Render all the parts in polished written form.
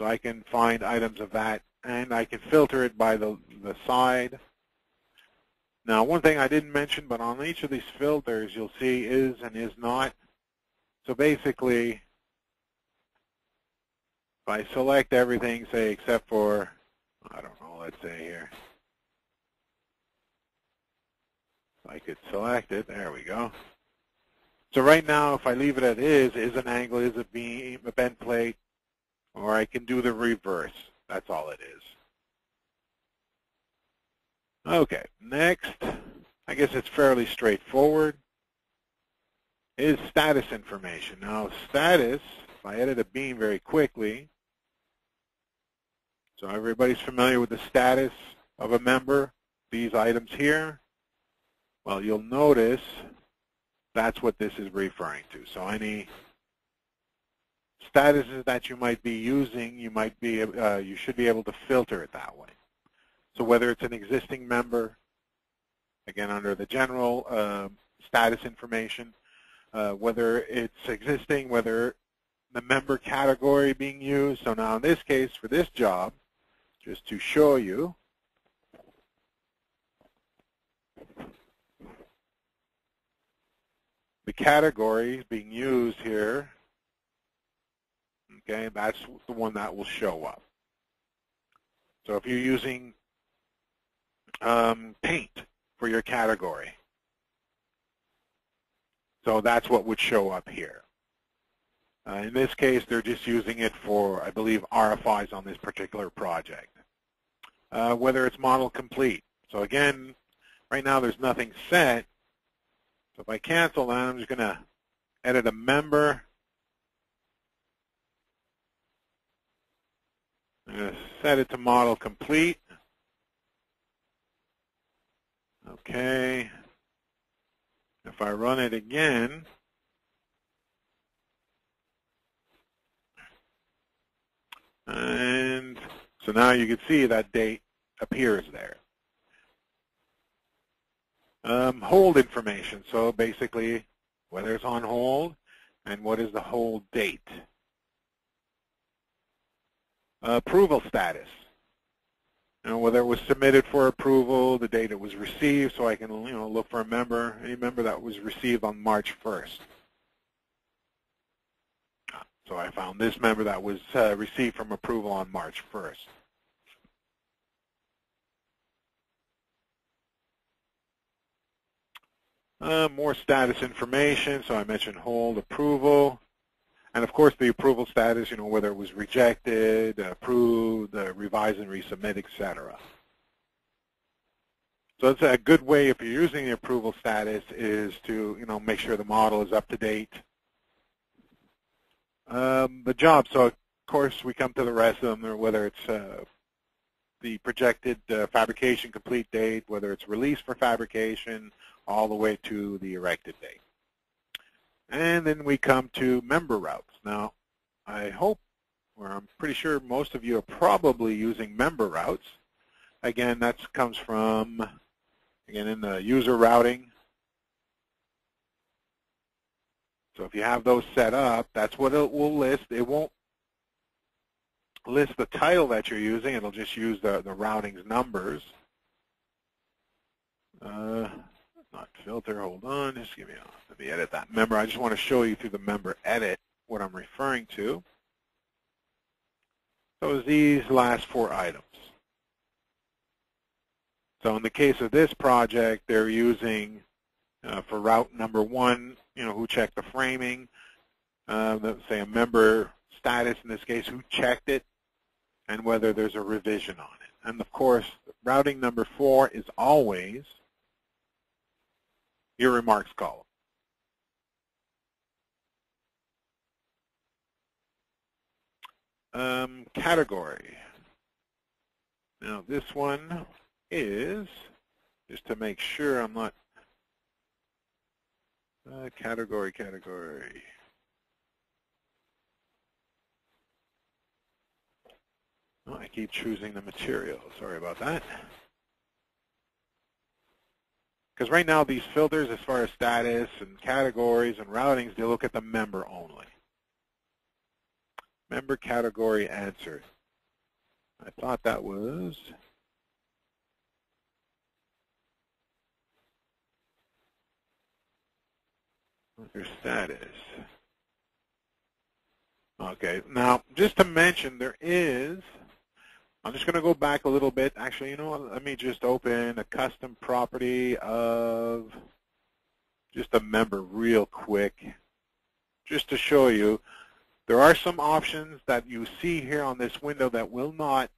So I can find items of that, and I can filter it by the side. Now, one thing I didn't mention, but on each of these filters, you'll see is and is not. So basically, if I select everything, say, except for, I don't know, let's say here, I could select it. There we go. So right now, if I leave it at is an angle, is a beam, a bent plate, or I can do the reverse. That's all it is. Okay, next, I guess it's fairly straightforward, is status information. Now, status, if I edit a beam very quickly, so everybody's familiar with the status of a member, these items here. Well, you'll notice that's what this is referring to. So any statuses that you might be using, you should be able to filter it that way. So whether it's an existing member, again under the general status information, whether it's existing, whether the member category being used. So now in this case, for this job, just to show you, the category being used here, okay, that's the one that will show up. So if you're using paint for your category, so that's what would show up here. In this case, they're just using it for, I believe, RFIs on this particular project. Whether it's model complete. So again, right now there's nothing set. So if I cancel that, I'm just going to edit a member. I'm going to set it to model complete. Okay. If I run it again, and so now you can see that date appears there. Hold information, so basically whether it's on hold and what is the hold date. Approval status, whether it was submitted for approval, the date it was received, so I can look for a member, any member that was received on March 1st. So I found this member that was received from approval on March 1st. More status information, so I mentioned hold, approval, and of course the approval status, whether it was rejected, approved, revised and resubmit, etc. So it's a good way, if you're using the approval status, is to make sure the model is up to date. The job, so of course we come to the rest of them, whether it's the projected fabrication complete date, whether it's released for fabrication, all the way to the erected date. And then we come to member routes. Now, I hope, or I'm pretty sure most of you are probably using member routes. Again, that comes from, again, in the user routing. So if you have those set up, that's what it will list. It won't list the title that you're using. It'll just use the routing's numbers. Not filter, hold on, just give me let me edit that member. I just want to show you through the member edit what I'm referring to. So it's these last 4 items. So in the case of this project, they're using for route number 1, who checked the framing, let's say a member status in this case, who checked it, and whether there's a revision on it. And of course, routing number 4 is always your remarks column. Category. Now this one is, just to make sure I'm not, category. Oh, I keep choosing the material. Sorry about that. Because right now these filters, as far as status and categories and routings, they look at the member only. member category answered. I thought that was under status. Okay, now just to mention, there is, I'm just going to go back a little bit. Actually, you know what, let me just open a custom property of just a member real quick, just to show you. There are some options that you see here on this window that will not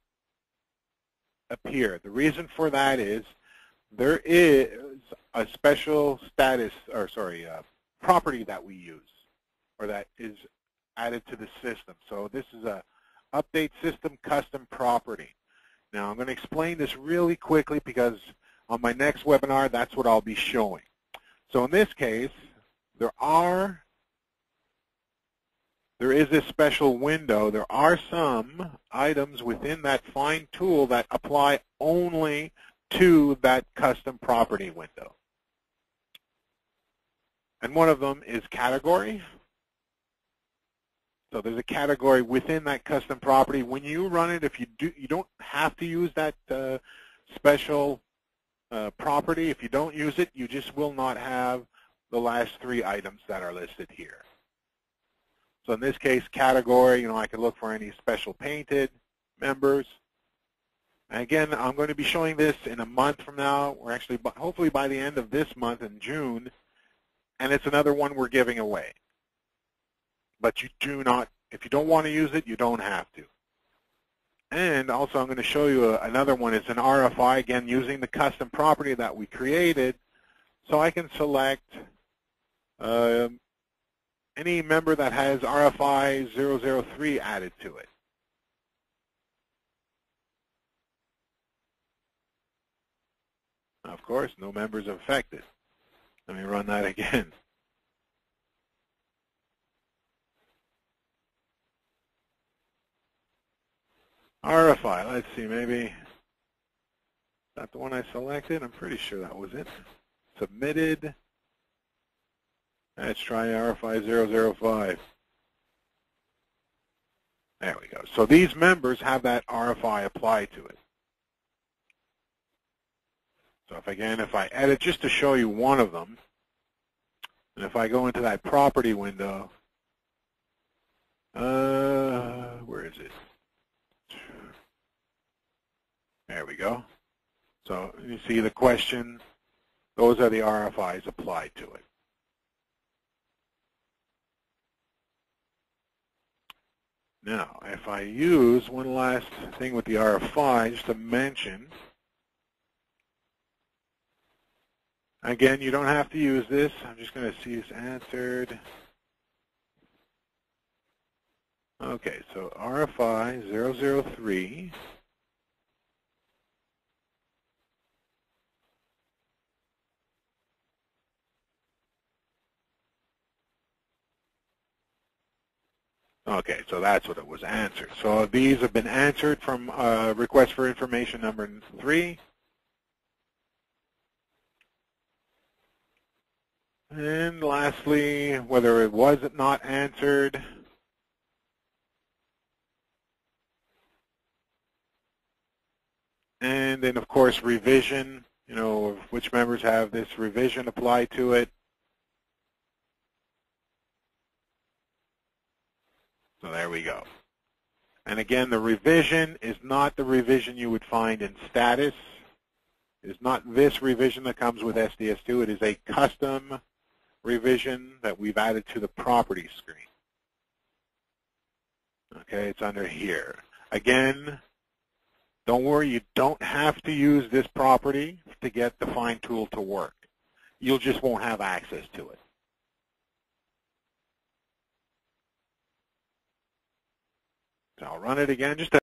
appear. The reason for that is there is a special status, or sorry, property that we use, or that is added to the system. So this is a update system custom property. Now I'm going to explain this really quickly because on my next webinar that's what I'll be showing. So in this case, there is this special window. There are some items within that Find tool that apply only to that custom property window. And one of them is category. So there's a category within that custom property. When you run it, if you don't have to use that special property. If you don't use it, you just will not have the last three items that are listed here. So in this case, category, you know, I could look for any special painted members. And again, I'm going to be showing this in a month from now. We're actually, hopefully by the end of this month in June, and it's another one we're giving away. But you do not, if you don't want to use it, you don't have to. And also I'm going to show you another one. It's an RFI, again, using the custom property that we created. So I can select any member that has RFI 003 added to it. Of course, no members affected. Let me run that again. RFI, let's see, maybe, is that the one I selected? I'm pretty sure that was it. Submitted. Let's try RFI 005. There we go. So these members have that RFI applied to it. So if I edit, just to show you one of them, and if I go into that property window, where is it? There we go. So you see the question, those are the RFIs applied to it. Now, if I use one last thing with the RFI, just to mention, again, you don't have to use this. I'm just going to see it's answered. Okay, so RFI 003. Okay, so that's what it was answered. So these have been answered from request for information number 3. And lastly, whether it was not answered. And then, of course, revision, you know, which members have this revision applied to it. So there we go. And again, the revision is not the revision you would find in status. It is not this revision that comes with SDS2. It is a custom revision that we've added to the property screen. Okay, it's under here. Again, don't worry, you don't have to use this property to get the Find tool to work. You just won't have access to it. So I'll run it again just to